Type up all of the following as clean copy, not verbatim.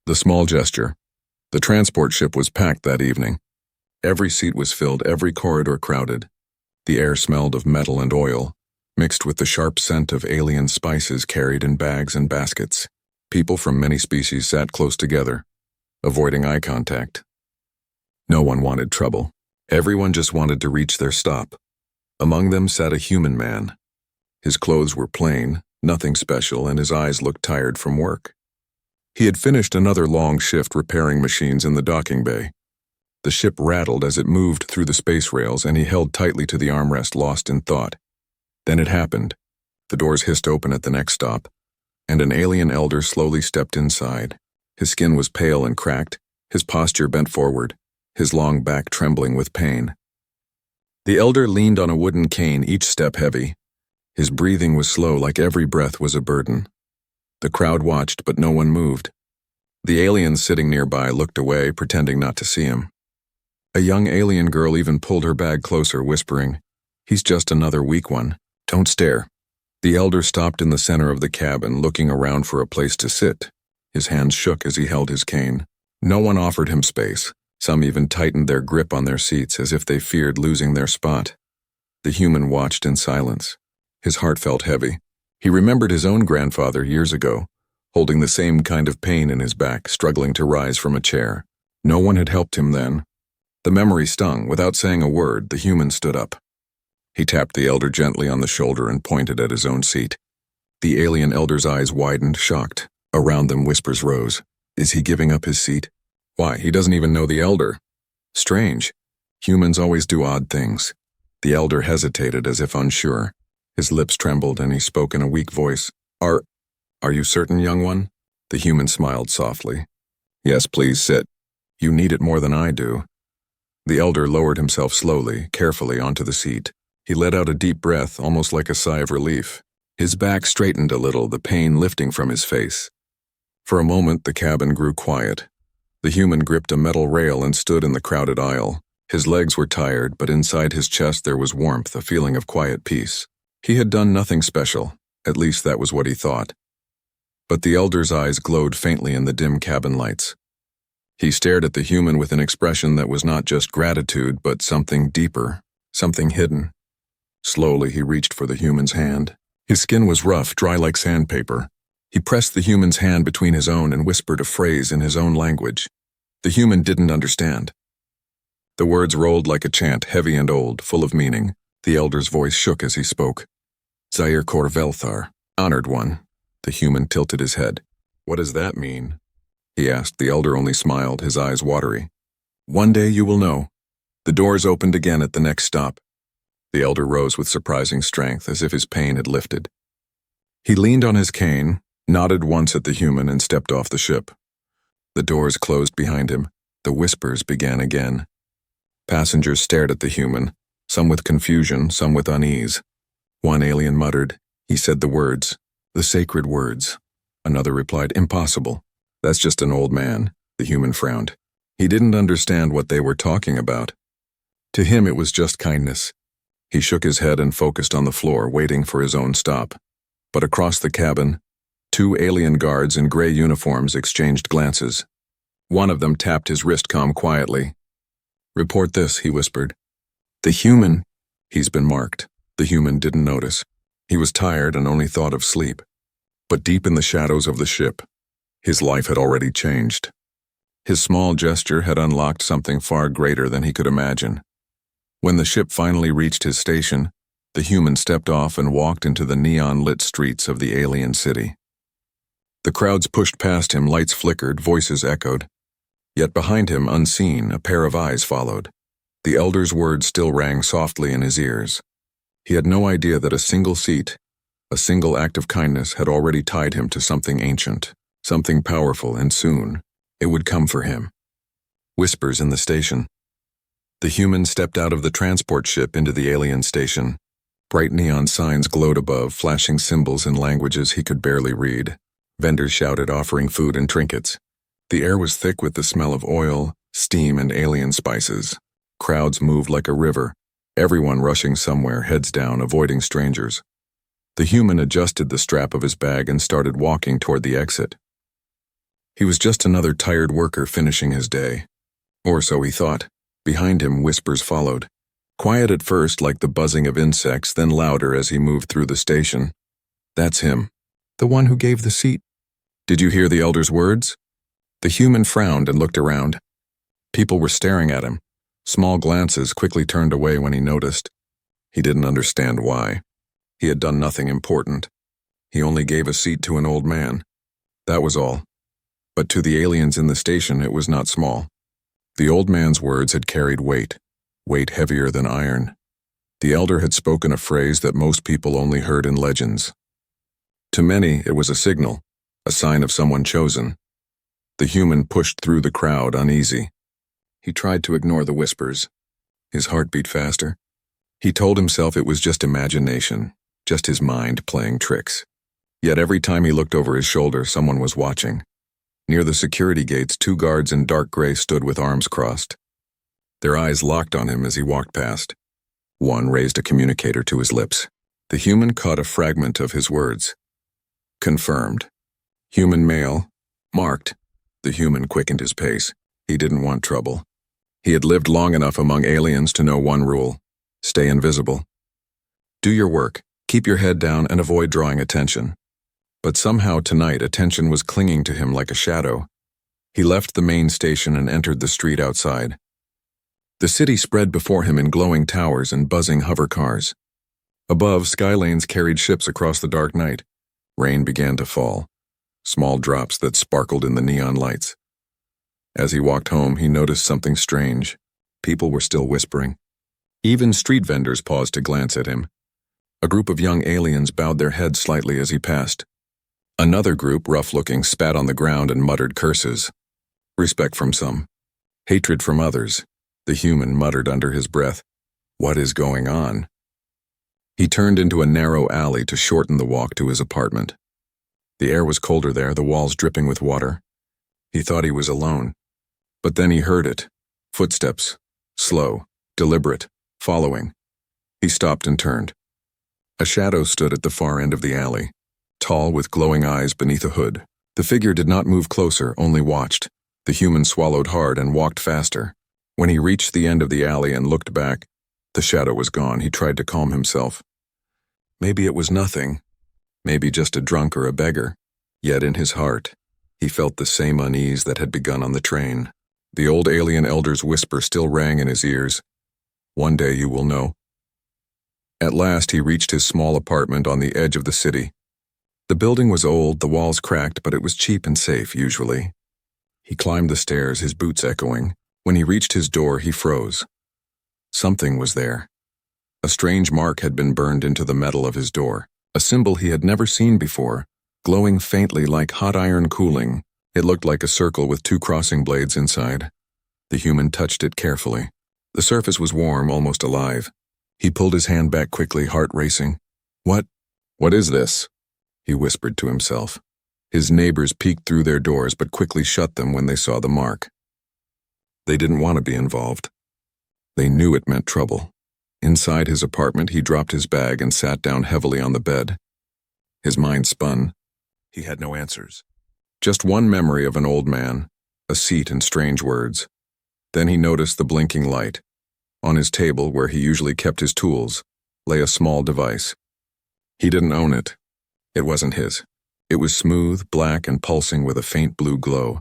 The small gesture. The transport ship was packed that evening. Every seat was filled, every corridor crowded. The air smelled of metal and oil, mixed with the sharp scent of alien spices carried in bags and baskets. People from many species sat close together, avoiding eye contact. No one wanted trouble. Everyone just wanted to reach their stop. Among them sat a human man. His clothes were plain, nothing special, and his eyes looked tired from work. He had finished another long shift repairing machines in the docking bay. The ship rattled as it moved through the space rails, and he held tightly to the armrest, lost in thought. Then it happened. The doors hissed open at the next stop, and an alien elder slowly stepped inside. His skin was pale and cracked, his posture bent forward, his long back trembling with pain. The elder leaned on a wooden cane, each step heavy. His breathing was slow, like every breath was a burden. The crowd watched, but no one moved. The aliens sitting nearby looked away, pretending not to see him. A young alien girl even pulled her bag closer, whispering, "He's just another weak one. Don't stare." The elder stopped in the center of the cabin, looking around for a place to sit. His hands shook as he held his cane. No one offered him space. Some even tightened their grip on their seats as if they feared losing their spot. The human watched in silence. His heart felt heavy. He remembered his own grandfather years ago, holding the same kind of pain in his back, struggling to rise from a chair. No one had helped him then. The memory stung. Without saying a word, the human stood up. He tapped the elder gently on the shoulder and pointed at his own seat. The alien elder's eyes widened, shocked. Around them, whispers rose. Is he giving up his seat? Why, he doesn't even know the elder. Strange. Humans always do odd things. The elder hesitated as if unsure. His lips trembled and he spoke in a weak voice. Are you certain, young one? The human smiled softly. Yes, please sit. You need it more than I do. The elder lowered himself slowly, carefully onto the seat. He let out a deep breath, almost like a sigh of relief. His back straightened a little, the pain lifting from his face. For a moment, the cabin grew quiet. The human gripped a metal rail and stood in the crowded aisle. His legs were tired, but inside his chest there was warmth, a feeling of quiet peace. He had done nothing special, at least that was what he thought. But the elder's eyes glowed faintly in the dim cabin lights. He stared at the human with an expression that was not just gratitude, but something deeper, something hidden. Slowly he reached for the human's hand. His skin was rough, dry like sandpaper. He pressed the human's hand between his own and whispered a phrase in his own language. The human didn't understand. The words rolled like a chant, heavy and old, full of meaning. The elder's voice shook as he spoke. Zaire Korvelthar, honored one. The human tilted his head. What does that mean? He asked. The elder only smiled, his eyes watery. One day you will know. The doors opened again at the next stop. The elder rose with surprising strength, as if his pain had lifted. He leaned on his cane, nodded once at the human, and stepped off the ship. The doors closed behind him. The whispers began again. Passengers stared at the human, some with confusion, some with unease. One alien muttered. He said the words, the sacred words. Another replied, impossible. That's just an old man. The human frowned. He didn't understand what they were talking about. To him it was just kindness. He shook his head and focused on the floor, waiting for his own stop. But across the cabin, two alien guards in gray uniforms exchanged glances. One of them tapped his wristcom quietly. Report this, he whispered. The human. He's been marked. The human didn't notice. He was tired and only thought of sleep. But deep in the shadows of the ship, his life had already changed. His small gesture had unlocked something far greater than he could imagine. When the ship finally reached his station, the human stepped off and walked into the neon-lit streets of the alien city. The crowds pushed past him, lights flickered, voices echoed. Yet behind him, unseen, a pair of eyes followed. The elder's words still rang softly in his ears. He had no idea that a single seat, a single act of kindness had already tied him to something ancient, something powerful, and soon it would come for him. Whispers in the station. The human stepped out of the transport ship into the alien station. Bright neon signs glowed above, flashing symbols in languages he could barely read. Vendors shouted, offering food and trinkets. The air was thick with the smell of oil, steam, and alien spices. Crowds moved like a river, everyone rushing somewhere, heads down, avoiding strangers. The human adjusted the strap of his bag and started walking toward the exit. He was just another tired worker finishing his day. Or so he thought. Behind him, whispers followed. Quiet at first, like the buzzing of insects, then louder as he moved through the station. That's him. The one who gave the seat. Did you hear the elder's words? The human frowned and looked around. People were staring at him. Small glances quickly turned away when he noticed. He didn't understand why. He had done nothing important. He only gave a seat to an old man. That was all. But to the aliens in the station, it was not small. The old man's words had carried weight heavier than iron. The elder had spoken a phrase that most people only heard in legends. To many, it was a signal, a sign of someone chosen. The human pushed through the crowd, uneasy. He tried to ignore the whispers. His heart beat faster. He told himself it was just imagination, just his mind playing tricks. Yet every time he looked over his shoulder, someone was watching. Near the security gates, 2 guards in dark gray stood with arms crossed. Their eyes locked on him as he walked past. One raised a communicator to his lips. The human caught a fragment of his words. Confirmed. Human male. Marked. The human quickened his pace. He didn't want trouble. He had lived long enough among aliens to know one rule. Stay invisible. Do your work, keep your head down, and avoid drawing attention. But somehow tonight attention was clinging to him like a shadow. He left the main station and entered the street outside. The city spread before him in glowing towers and buzzing hover cars. Above, skylanes carried ships across the dark night. Rain began to fall, small drops that sparkled in the neon lights. As he walked home, he noticed something strange. People were still whispering. Even street vendors paused to glance at him. A group of young aliens bowed their heads slightly as he passed. Another group, rough-looking, spat on the ground and muttered curses. Respect from some. Hatred from others. The human muttered under his breath, "What is going on?" He turned into a narrow alley to shorten the walk to his apartment. The air was colder there, the walls dripping with water. He thought he was alone. But then he heard it. Footsteps. Slow, deliberate, following. He stopped and turned. A shadow stood at the far end of the alley, tall with glowing eyes beneath a hood. The figure did not move closer, only watched. The human swallowed hard and walked faster. When he reached the end of the alley and looked back, the shadow was gone. He tried to calm himself. Maybe it was nothing. Maybe just a drunk or a beggar. Yet in his heart, he felt the same unease that had begun on the train. The old alien elder's whisper still rang in his ears. One day you will know. At last he reached his small apartment on the edge of the city. The building was old, the walls cracked, but it was cheap and safe, usually. He climbed the stairs, his boots echoing. When he reached his door, he froze. Something was there. A strange mark had been burned into the metal of his door, a symbol he had never seen before, glowing faintly like hot iron cooling. It looked like a circle with 2 crossing blades inside. The human touched it carefully. The surface was warm, almost alive. He pulled his hand back quickly, heart racing. What is this?" he whispered to himself. His neighbors peeked through their doors but quickly shut them when they saw the mark. They didn't want to be involved. They knew it meant trouble. Inside his apartment, he dropped his bag and sat down heavily on the bed. His mind spun. He had no answers. Just one memory of an old man, a seat and strange words. Then he noticed the blinking light. On his table, where he usually kept his tools, lay a small device. He didn't own it. It wasn't his. It was smooth, black, and pulsing with a faint blue glow.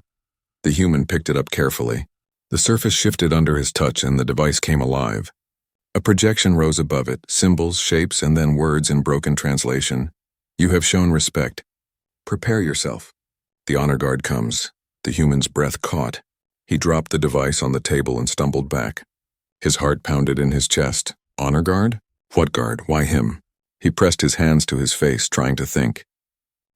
The human picked it up carefully. The surface shifted under his touch and the device came alive. A projection rose above it, symbols, shapes, and then words in broken translation. "You have shown respect. Prepare yourself. The honor guard comes." The human's breath caught. He dropped the device on the table and stumbled back. His heart pounded in his chest. Honor guard? What guard? Why him? He pressed his hands to his face, trying to think.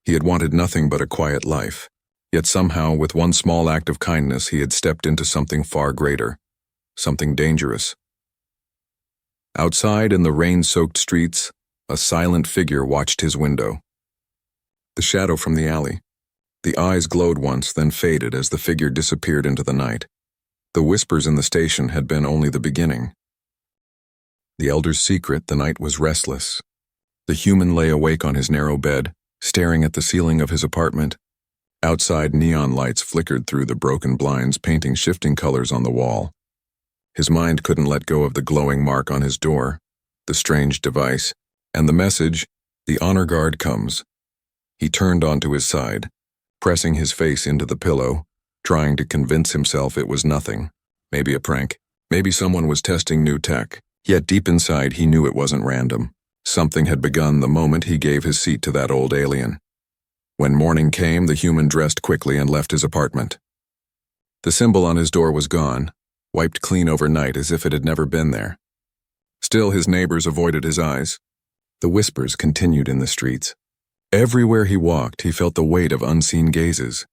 He had wanted nothing but a quiet life. Yet somehow, with one small act of kindness, he had stepped into something far greater, something dangerous. Outside in the rain-soaked streets, a silent figure watched his window. The shadow from the alley. The eyes glowed once, then faded as the figure disappeared into the night. The whispers in the station had been only the beginning. The elder's secret, the night was restless. The human lay awake on his narrow bed, staring at the ceiling of his apartment. Outside, neon lights flickered through the broken blinds, painting shifting colors on the wall. His mind couldn't let go of the glowing mark on his door, the strange device, and the message, "The honor guard comes." He turned onto his side, pressing his face into the pillow, trying to convince himself it was nothing. Maybe a prank. Maybe someone was testing new tech. Yet deep inside he knew it wasn't random. Something had begun the moment he gave his seat to that old alien. When morning came, the human dressed quickly and left his apartment. The symbol on his door was gone, wiped clean overnight as if it had never been there. Still, his neighbors avoided his eyes. The whispers continued in the streets. Everywhere he walked, he felt the weight of unseen gazes.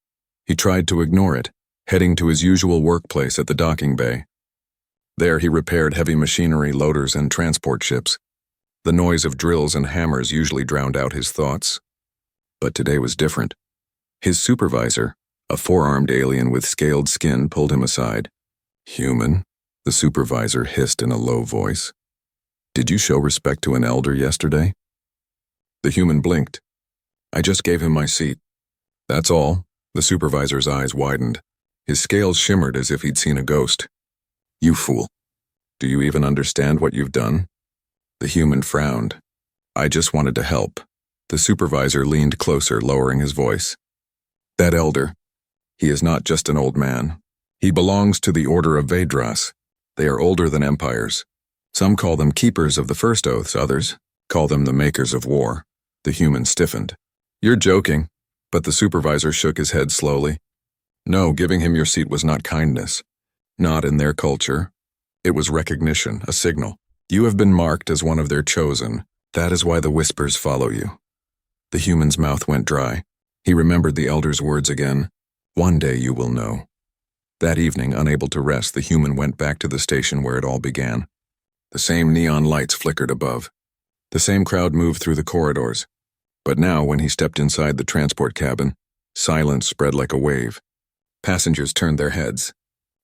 He tried to ignore it, heading to his usual workplace at the docking bay. There he repaired heavy machinery, loaders, and transport ships. The noise of drills and hammers usually drowned out his thoughts. But today was different. His supervisor, a four-armed alien with scaled skin, pulled him aside. "Human," the supervisor hissed in a low voice. "Did you show respect to an elder yesterday?" The human blinked. "I just gave him my seat." "That's all." The supervisor's eyes widened. His scales shimmered as if he'd seen a ghost. "You fool. Do you even understand what you've done?" The human frowned. "I just wanted to help." The supervisor leaned closer, lowering his voice. "That elder, he is not just an old man. He belongs to the Order of Vedras. They are older than empires. Some call them keepers of the first oaths, others call them the makers of war." The human stiffened. "You're joking." But the supervisor shook his head slowly. "No, giving him your seat was not kindness. Not in their culture. It was recognition, a signal. You have been marked as one of their chosen. That is why the whispers follow you." The human's mouth went dry. He remembered the elder's words again. "One day you will know." That evening, unable to rest, the human went back to the station where it all began. The same neon lights flickered above. The same crowd moved through the corridors. But now, when he stepped inside the transport cabin, silence spread like a wave. Passengers turned their heads.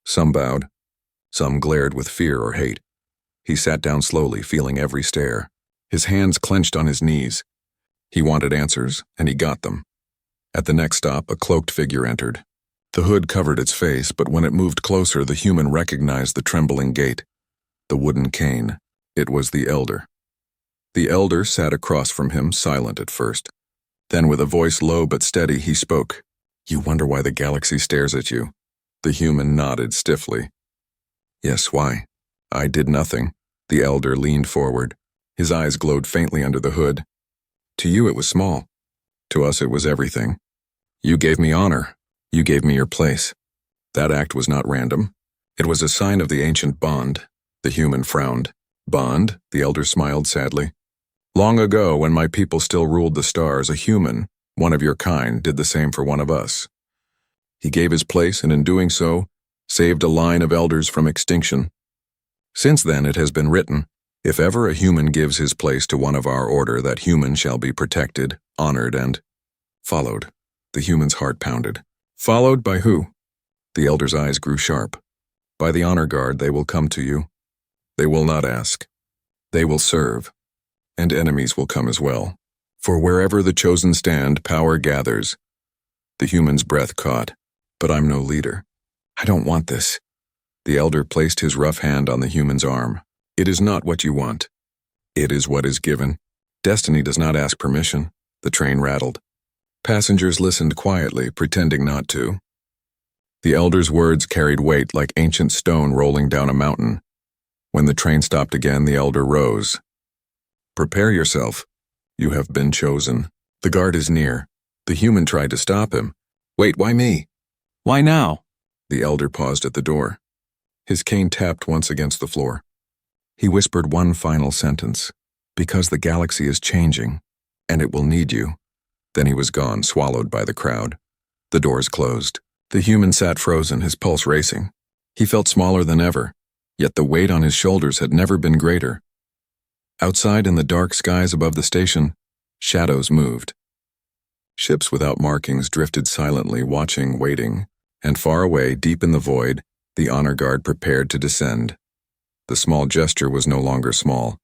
Some bowed. Some glared with fear or hate. He sat down slowly, feeling every stare. His hands clenched on his knees. He wanted answers, and he got them. At the next stop, a cloaked figure entered. The hood covered its face, but when it moved closer, the human recognized the trembling gait. The wooden cane. It was the elder. The elder sat across from him, silent at first. Then, with a voice low but steady, he spoke. "You wonder why the galaxy stares at you?" The human nodded stiffly. "Yes, why?" "I did nothing." The elder leaned forward. His eyes glowed faintly under the hood. "To you it was small. To us it was everything. You gave me honor. You gave me your place. That act was not random. It was a sign of the ancient bond." The human frowned. "Bond?" The elder smiled sadly. "Long ago, when my people still ruled the stars, a human, one of your kind, did the same for one of us. He gave his place, and in doing so, saved a line of elders from extinction. Since then it has been written, if ever a human gives his place to one of our order, that human shall be protected, honored, and followed." The human's heart pounded. "Followed by who?" The elder's eyes grew sharp. "By the honor guard. They will come to you. They will not ask. They will serve. And enemies will come as well. For wherever the chosen stand, power gathers." The human's breath caught. "But I'm no leader. I don't want this." The elder placed his rough hand on the human's arm. "It is not what you want. It is what is given. Destiny does not ask permission." The train rattled. Passengers listened quietly, pretending not to. The elder's words carried weight like ancient stone rolling down a mountain. When the train stopped again, the elder rose. "Prepare yourself. You have been chosen. The guard is near." The human tried to stop him. "Wait, why me? Why now?" The elder paused at the door. His cane tapped once against the floor. He whispered one final sentence. "Because the galaxy is changing, and it will need you." Then he was gone, swallowed by the crowd. The doors closed. The human sat frozen, his pulse racing. He felt smaller than ever, yet the weight on his shoulders had never been greater. Outside, in the dark skies above the station, shadows moved. Ships without markings drifted silently, watching, waiting, and far away, deep in the void, the honor guard prepared to descend. The small gesture was no longer small.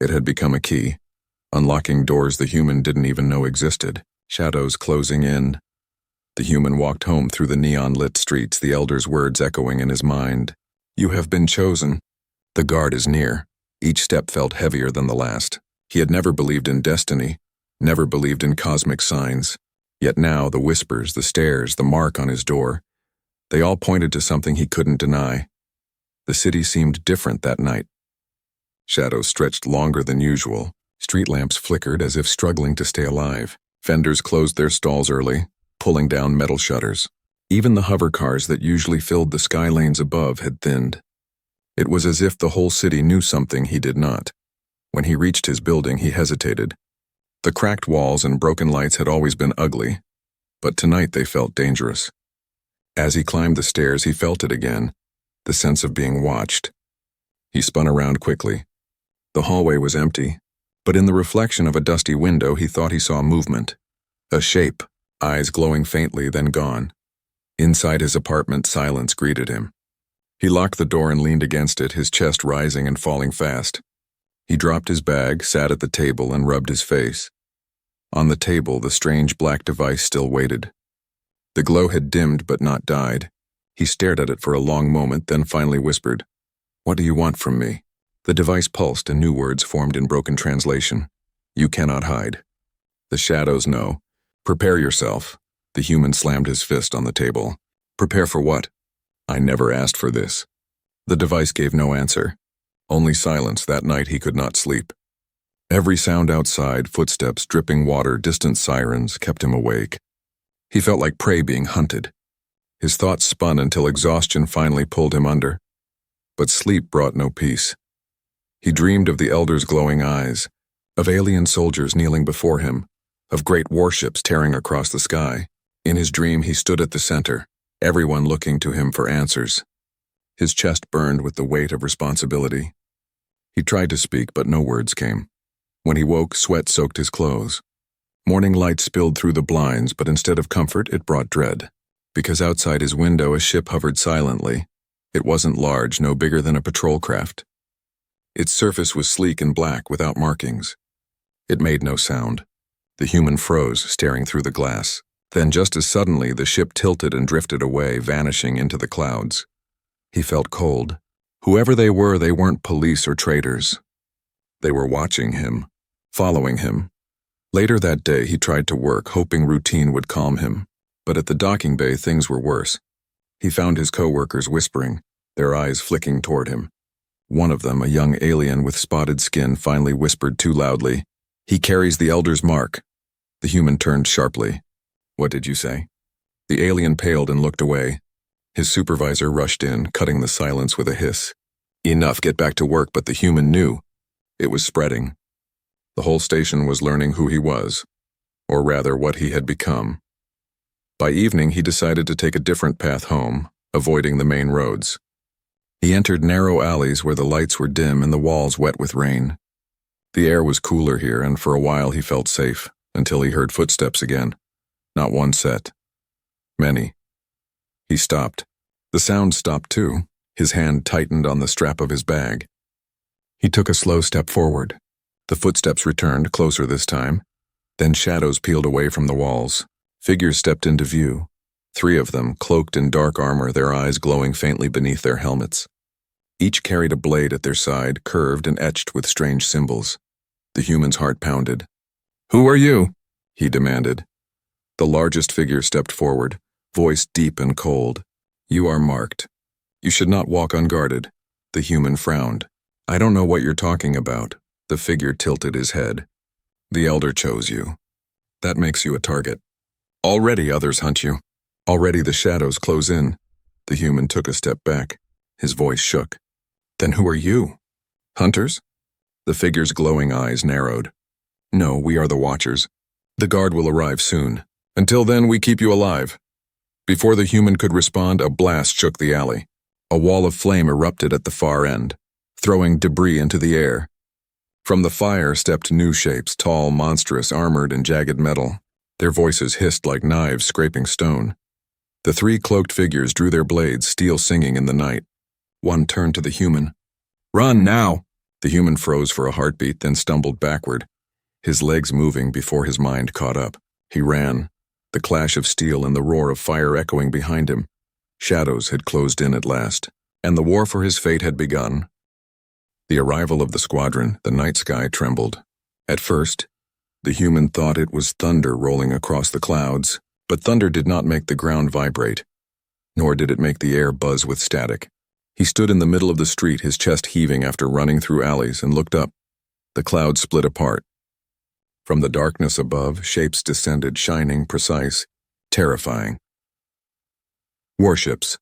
It had become a key, unlocking doors the human didn't even know existed, shadows closing in. The human walked home through the neon-lit streets, the elder's words echoing in his mind. You have been chosen. The guard is near. Each step felt heavier than the last. He had never believed in destiny, never believed in cosmic signs. Yet now, the whispers, the stares, the mark on his door, they all pointed to something he couldn't deny. The city seemed different that night. Shadows stretched longer than usual. Street lamps flickered as if struggling to stay alive. Vendors closed their stalls early, pulling down metal shutters. Even the hover cars that usually filled the sky lanes above had thinned. It was as if the whole city knew something he did not. When he reached his building, he hesitated. The cracked walls and broken lights had always been ugly, but tonight they felt dangerous. As he climbed the stairs, he felt it again, the sense of being watched. He spun around quickly. The hallway was empty, but in the reflection of a dusty window, he thought he saw movement. A shape, eyes glowing faintly, then gone. Inside his apartment, silence greeted him. He locked the door and leaned against it, his chest rising and falling fast. He dropped his bag, sat at the table, and rubbed his face. On the table, the strange black device still waited. The glow had dimmed but not died. He stared at it for a long moment, then finally whispered, "What do you want from me?" The device pulsed and new words formed in broken translation. "You cannot hide." "The shadows know. Prepare yourself." The human slammed his fist on the table. "Prepare for what?" "I never asked for this." The device gave no answer. Only silence. That night he could not sleep. Every sound outside, footsteps, dripping water, distant sirens, kept him awake. He felt like prey being hunted. His thoughts spun until exhaustion finally pulled him under. But sleep brought no peace. He dreamed of the elder's glowing eyes, of alien soldiers kneeling before him, of great warships tearing across the sky. In his dream, he stood at the center, everyone looking to him for answers. His chest burned with the weight of responsibility. He tried to speak, but no words came. When he woke, sweat soaked his clothes. Morning light spilled through the blinds, but instead of comfort, it brought dread. Because outside his window, a ship hovered silently. It wasn't large, no bigger than a patrol craft. Its surface was sleek and black, without markings. It made no sound. The human froze, staring through the glass. Then, just as suddenly, the ship tilted and drifted away, vanishing into the clouds. He felt cold. Whoever they weren't police or traitors. They were watching him, following him. Later that day, he tried to work, hoping routine would calm him. But at the docking bay, things were worse. He found his co-workers whispering, their eyes flicking toward him. One of them, a young alien with spotted skin, finally whispered too loudly, "He carries the Elder's mark." The human turned sharply. "What did you say?" The alien paled and looked away. His supervisor rushed in, cutting the silence with a hiss. "Enough, get back to work," but the human knew. It was spreading. The whole station was learning who he was, or rather what he had become. By evening, he decided to take a different path home, avoiding the main roads. He entered narrow alleys where the lights were dim and the walls wet with rain. The air was cooler here, and for a while he felt safe, until he heard footsteps again. Not one set. Many. He stopped. The sound stopped too. His hand tightened on the strap of his bag. He took a slow step forward. The footsteps returned, closer this time. Then shadows peeled away from the walls. Figures stepped into view. 3 of them, cloaked in dark armor, their eyes glowing faintly beneath their helmets. Each carried a blade at their side, curved and etched with strange symbols. The human's heart pounded. "Who are you?" he demanded. The largest figure stepped forward, voice deep and cold. "You are marked. You should not walk unguarded." The human frowned. "I don't know what you're talking about." The figure tilted his head. "The Elder chose you. That makes you a target. Already others hunt you. Already the shadows close in." The human took a step back. His voice shook. "Then who are you? Hunters?" The figure's glowing eyes narrowed. "No, we are the Watchers. The guard will arrive soon. Until then, we keep you alive." Before the human could respond, a blast shook the alley. A wall of flame erupted at the far end, throwing debris into the air. From the fire stepped new shapes, tall, monstrous, armored in jagged metal. Their voices hissed like knives scraping stone. The 3 cloaked figures drew their blades, steel singing in the night. One turned to the human. "Run, now!" The human froze for a heartbeat, then stumbled backward, his legs moving before his mind caught up. He ran. the clash of steel and the roar of fire echoing behind him. Shadows had closed in at last, and the war for his fate had begun. The arrival of the squadron, the night sky trembled. At first, the human thought it was thunder rolling across the clouds, but thunder did not make the ground vibrate, nor did it make the air buzz with static. He stood in the middle of the street, his chest heaving after running through alleys, and looked up. The clouds split apart. From the darkness above, shapes descended, shining, precise, terrifying. Warships.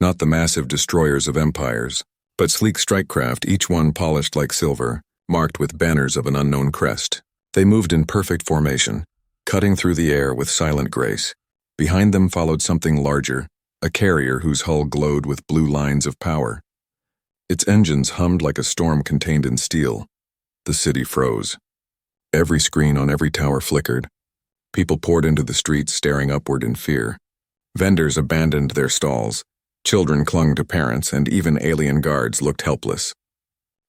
Not the massive destroyers of empires, but sleek strike craft, each one polished like silver, marked with banners of an unknown crest. They moved in perfect formation, cutting through the air with silent grace. Behind them followed something larger, a carrier whose hull glowed with blue lines of power. Its engines hummed like a storm contained in steel. The city froze. Every screen on every tower flickered. People poured into the streets, staring upward in fear. Vendors abandoned their stalls. Children clung to parents, and even alien guards looked helpless.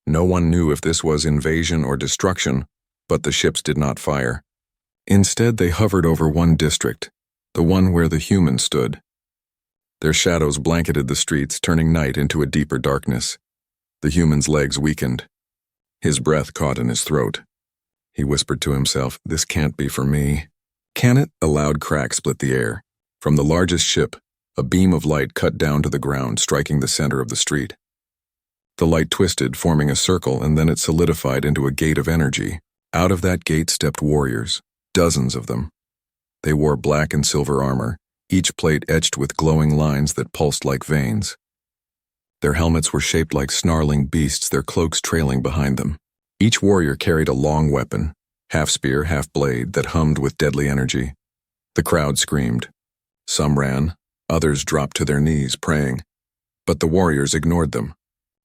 No one knew if this was invasion or destruction, but the ships did not fire. Instead, they hovered over one district, the one where the humans stood. Their shadows blanketed the streets, turning night into a deeper darkness. The human's legs weakened. His breath caught in his throat. He whispered to himself, "This can't be for me." Can it? A loud crack split the air. From the largest ship, a beam of light cut down to the ground, striking the center of the street. The light twisted, forming a circle, and then it solidified into a gate of energy. Out of that gate stepped warriors, dozens of them. They wore black and silver armor, each plate etched with glowing lines that pulsed like veins. Their helmets were shaped like snarling beasts, their cloaks trailing behind them. Each warrior carried a long weapon, half spear, half blade, that hummed with deadly energy. The crowd screamed. Some ran, others dropped to their knees, praying. But the warriors ignored them.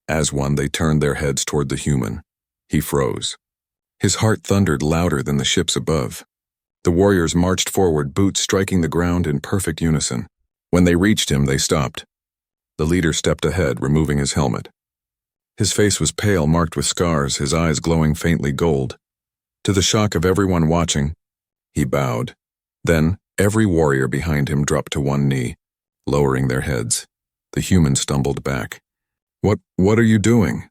As one, they turned their heads toward the human. He froze. His heart thundered louder than the ships above. The warriors marched forward, boots striking the ground in perfect unison. When they reached him, they stopped. The leader stepped ahead, removing his helmet. His face was pale, marked with scars, his eyes glowing faintly gold. To the shock of everyone watching, he bowed. Then, every warrior behind him dropped to one knee, lowering their heads. The human stumbled back. What are you doing?"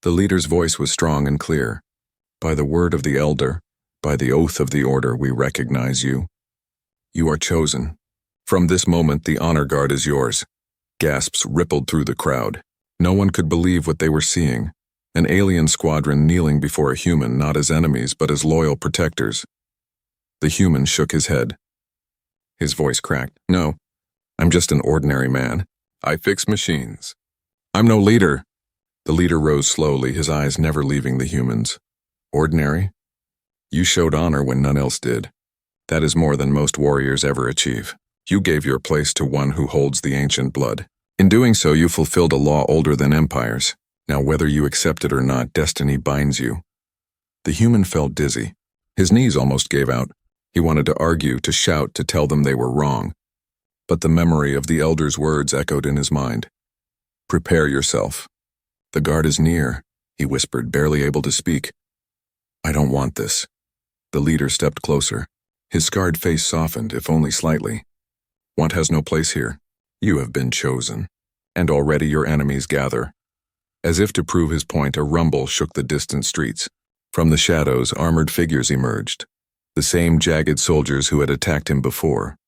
The leader's voice was strong and clear. "By the word of the elder, by the oath of the order, we recognize you. You are chosen. From this moment, the honor guard is yours." Gasps rippled through the crowd. No one could believe what they were seeing. An alien squadron kneeling before a human, not as enemies, but as loyal protectors. The human shook his head. His voice cracked. "No, I'm just an ordinary man. I fix machines. I'm no leader." The leader rose slowly, his eyes never leaving the humans. "Ordinary? You showed honor when none else did. That is more than most warriors ever achieve. You gave your place to one who holds the ancient blood. In doing so, you fulfilled a law older than empires. Now, whether you accept it or not, destiny binds you." The human felt dizzy. His knees almost gave out. He wanted to argue, to shout, to tell them they were wrong. But the memory of the elder's words echoed in his mind. "Prepare yourself. The guard is near," he whispered, barely able to speak. "I don't want this." The leader stepped closer. His scarred face softened, if only slightly. "Want has no place here. You have been chosen. And already your enemies gather." As if to prove his point, a rumble shook the distant streets. From the shadows, armored figures emerged. The same jagged soldiers who had attacked him before.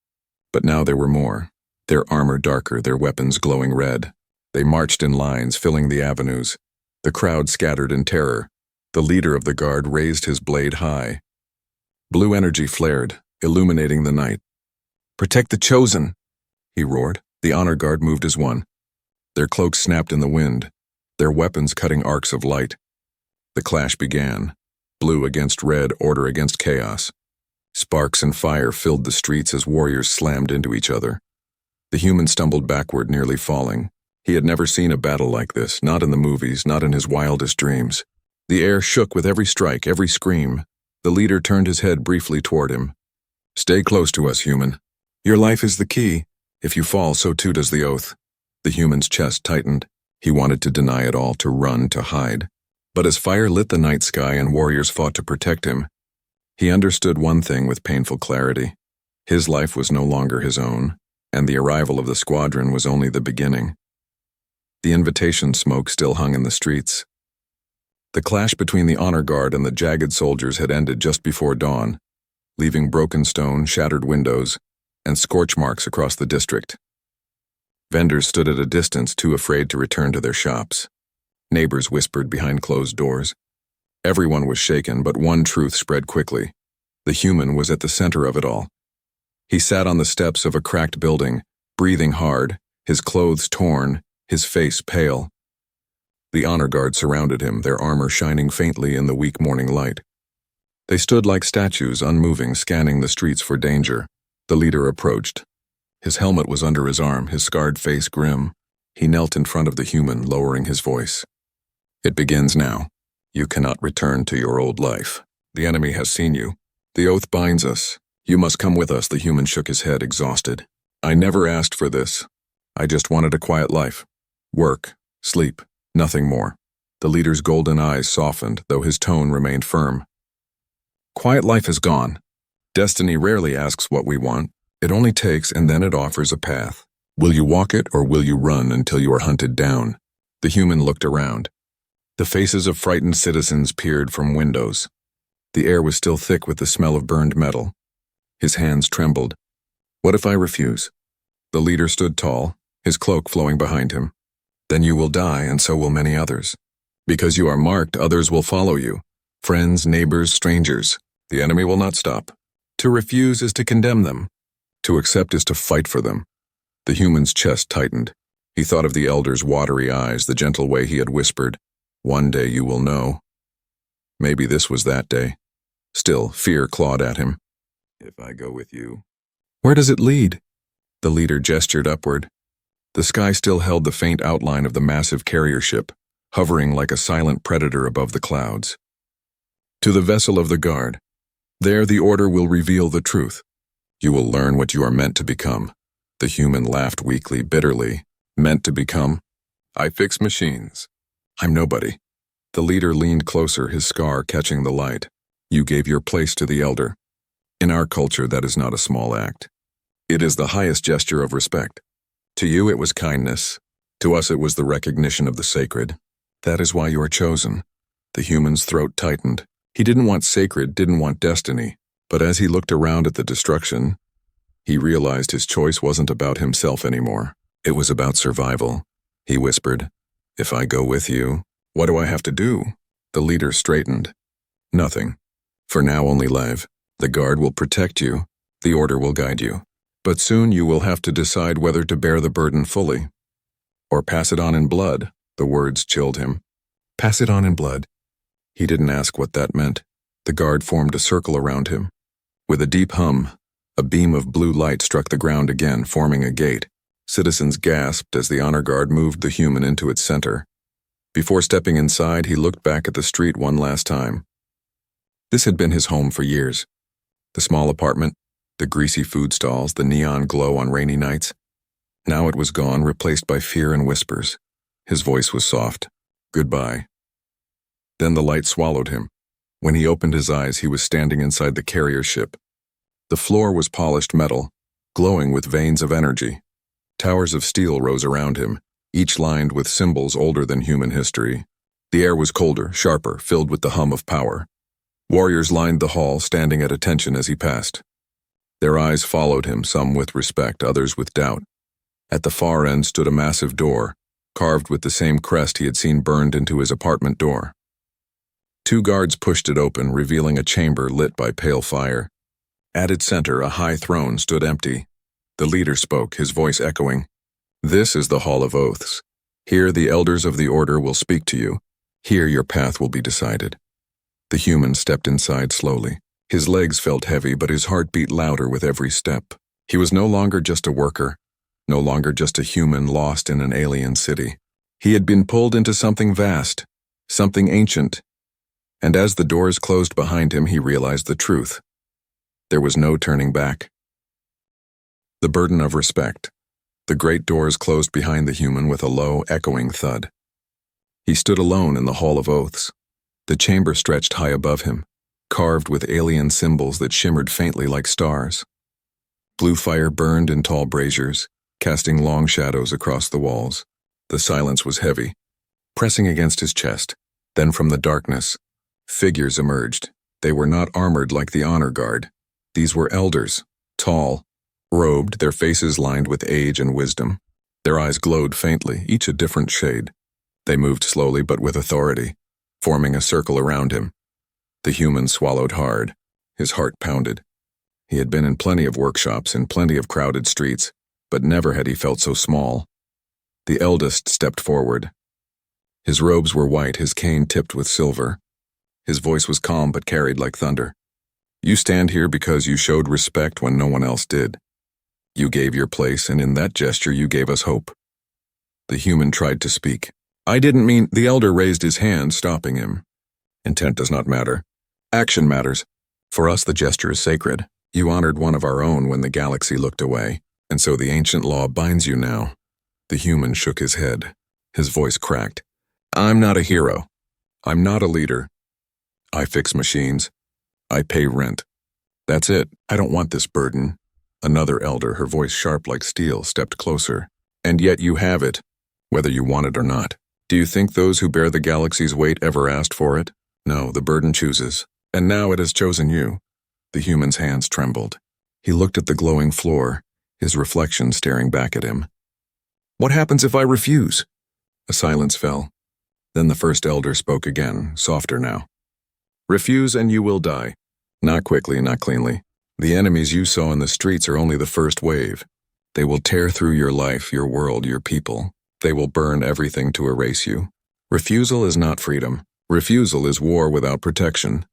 But now there were more. Their armor darker, their weapons glowing red. They marched in lines, filling the avenues. The crowd scattered in terror. The leader of the guard raised his blade high. Blue energy flared, illuminating the night. "Protect the chosen!" he roared. The honor guard moved as one. Their cloaks snapped in the wind, their weapons cutting arcs of light. The clash began. Blue against red, order against chaos. Sparks and fire filled the streets as warriors slammed into each other. The human stumbled backward, nearly falling. He had never seen a battle like this, not in the movies, not in his wildest dreams. The air shook with every strike, every scream. The leader turned his head briefly toward him. "Stay close to us, human. Your life is the key. If you fall, so too does the oath." The human's chest tightened. He wanted to deny it all, to run, to hide. But as fire lit the night sky and warriors fought to protect him, he understood one thing with painful clarity. His life was no longer his own, and the arrival of the squadron was only the beginning. The invitation smoke still hung in the streets. The clash between the honor guard and the jagged soldiers had ended just before dawn, leaving broken stone, shattered windows, and scorch marks across the district. Vendors stood at a distance, too afraid to return to their shops. Neighbors whispered behind closed doors. Everyone was shaken, but one truth spread quickly. The human was at the center of it all. He sat on the steps of a cracked building, breathing hard, his clothes torn, his face pale. The honor guard surrounded him, their armor shining faintly in the weak morning light. They stood like statues, unmoving, scanning the streets for danger. The leader approached. His helmet was under his arm, his scarred face grim. He knelt in front of the human, lowering his voice. "It begins now. You cannot return to your old life. The enemy has seen you. The oath binds us. You must come with us." The human shook his head, exhausted. "I never asked for this. I just wanted a quiet life. Work, sleep, nothing more." The leader's golden eyes softened, though his tone remained firm. "Quiet life is gone. Destiny rarely asks what we want. It only takes, and then it offers a path. Will you walk it, or will you run until you are hunted down?" The human looked around. The faces of frightened citizens peered from windows. The air was still thick with the smell of burned metal. His hands trembled. "What if I refuse?" The leader stood tall, his cloak flowing behind him. "Then you will die, and so will many others. Because you are marked, others will follow you. Friends, neighbors, strangers. The enemy will not stop. To refuse is to condemn them. To accept is to fight for them." The human's chest tightened. He thought of the elder's watery eyes, the gentle way he had whispered, "One day you will know." Maybe this was that day. Still, fear clawed at him. "If I go with you." "Where does it lead?" The leader gestured upward. The sky still held the faint outline of the massive carrier ship, hovering like a silent predator above the clouds. "To the vessel of the guard. There the order will reveal the truth. You will learn what you are meant to become." The human laughed weakly, bitterly. "Meant to become? I fix machines. I'm nobody." The leader leaned closer, his scar catching the light. "You gave your place to the elder. In our culture, that is not a small act. It is the highest gesture of respect. To you it was kindness. To us it was the recognition of the sacred. That is why you are chosen." The human's throat tightened. He didn't want sacred, didn't want destiny. But as he looked around at the destruction, he realized his choice wasn't about himself anymore. It was about survival. He whispered, "If I go with you, what do I have to do?" The leader straightened. "Nothing. For now only Lev. The guard will protect you. The order will guide you. But soon you will have to decide whether to bear the burden fully. Or pass it on in blood." The words chilled him. "Pass it on in blood." He didn't ask what that meant. The guard formed a circle around him. With a deep hum, a beam of blue light struck the ground again, forming a gate. Citizens gasped as the honor guard moved the human into its center. Before stepping inside, he looked back at the street one last time. This had been his home for years. The small apartment, the greasy food stalls, the neon glow on rainy nights. Now it was gone, replaced by fear and whispers. His voice was soft. "Goodbye." Then the light swallowed him. When he opened his eyes, he was standing inside the carrier ship. The floor was polished metal, glowing with veins of energy. Towers of steel rose around him, each lined with symbols older than human history. The air was colder, sharper, filled with the hum of power. Warriors lined the hall, standing at attention as he passed. Their eyes followed him, some with respect, others with doubt. At the far end stood a massive door, carved with the same crest he had seen burned into his apartment door. Two guards pushed it open, revealing a chamber lit by pale fire. At its center, a high throne stood empty. The leader spoke, his voice echoing. "This is the Hall of Oaths. Here the elders of the order will speak to you. Here your path will be decided." The human stepped inside slowly. His legs felt heavy, but his heart beat louder with every step. He was no longer just a worker, no longer just a human lost in an alien city. He had been pulled into something vast, something ancient. And as the doors closed behind him, he realized the truth. There was no turning back. The burden of respect. The great doors closed behind the human with a low, echoing thud. He stood alone in the Hall of Oaths. The chamber stretched high above him, carved with alien symbols that shimmered faintly like stars. Blue fire burned in tall braziers, casting long shadows across the walls. The silence was heavy, pressing against his chest. Then from the darkness, figures emerged. They were not armored like the honor guard. These were elders, tall, robed, their faces lined with age and wisdom. Their eyes glowed faintly, each a different shade. They moved slowly but with authority, forming a circle around him. The human swallowed hard. His heart pounded. He had been in plenty of workshops, in plenty of crowded streets, but never had he felt so small. The eldest stepped forward. His robes were white, his cane tipped with silver. His voice was calm but carried like thunder. You stand here because you showed respect when no one else did. You gave your place, and in that gesture you gave us hope. The human tried to speak. I didn't mean— The elder raised his hand, stopping him. Intent does not matter. Action matters. For us the gesture is sacred. You honored one of our own when the galaxy looked away, and so the ancient law binds you now. The human shook his head. His voice cracked. I'm not a hero. I'm not a leader. I fix machines. I pay rent. That's it. I don't want this burden. Another elder, her voice sharp like steel, stepped closer. And yet you have it, whether you want it or not. Do you think those who bear the galaxy's weight ever asked for it? No, the burden chooses. And now it has chosen you. The human's hands trembled. He looked at the glowing floor, his reflection staring back at him. What happens if I refuse? A silence fell. Then the first elder spoke again, softer now. Refuse and you will die. Not quickly, not cleanly. The enemies you saw in the streets are only the first wave. They will tear through your life, your world, your people. They will burn everything to erase you. Refusal is not freedom. Refusal is war without protection.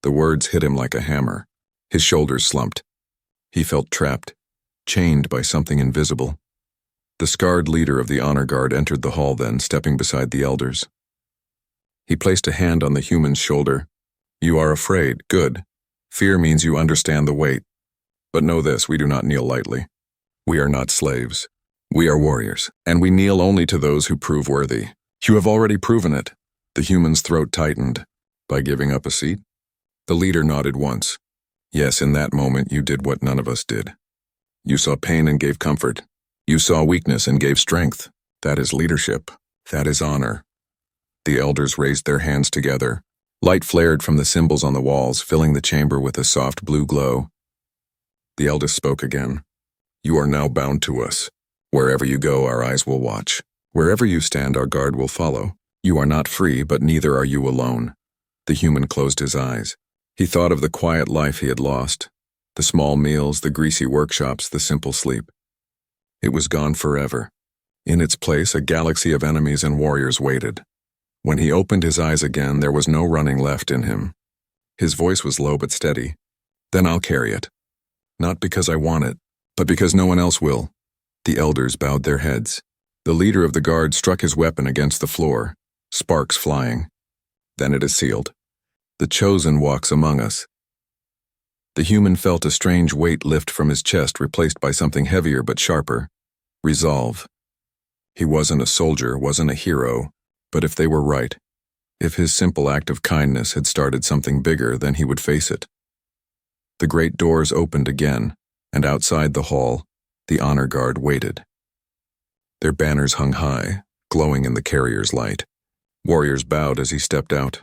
The words hit him like a hammer. His shoulders slumped. He felt trapped, chained by something invisible. The scarred leader of the honor guard entered the hall then, stepping beside the elders. He placed a hand on the human's shoulder. You are afraid. Good. Fear means you understand the weight. But know this, we do not kneel lightly. We are not slaves. We are warriors, and we kneel only to those who prove worthy. You have already proven it. The human's throat tightened. By giving up a seat? The leader nodded once. Yes, in that moment you did what none of us did. You saw pain and gave comfort. You saw weakness and gave strength. That is leadership. That is honor. The elders raised their hands together. Light flared from the symbols on the walls, filling the chamber with a soft blue glow. The eldest spoke again. You are now bound to us. Wherever you go, our eyes will watch. Wherever you stand, our guard will follow. You are not free, but neither are you alone. The human closed his eyes. He thought of the quiet life he had lost, the small meals, the greasy workshops, the simple sleep. It was gone forever. In its place, a galaxy of enemies and warriors waited. When he opened his eyes again, there was no running left in him. His voice was low but steady. Then I'll carry it. Not because I want it, but because no one else will. The elders bowed their heads. The leader of the guard struck his weapon against the floor, sparks flying. Then it is sealed. The chosen walks among us. The human felt a strange weight lift from his chest, replaced by something heavier but sharper. Resolve. He wasn't a soldier, wasn't a hero, but if they were right, if his simple act of kindness had started something bigger, then he would face it. The great doors opened again, and outside the hall, the honor guard waited. Their banners hung high, glowing in the carrier's light. Warriors bowed as he stepped out.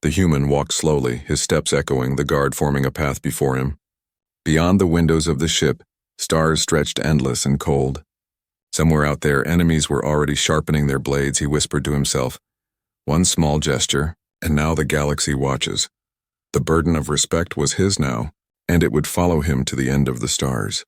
The human walked slowly, his steps echoing, the guard forming a path before him. Beyond the windows of the ship, stars stretched endless and cold. Somewhere out there, enemies were already sharpening their blades, he whispered to himself. One small gesture, and now the galaxy watches. The burden of respect was his now, and it would follow him to the end of the stars.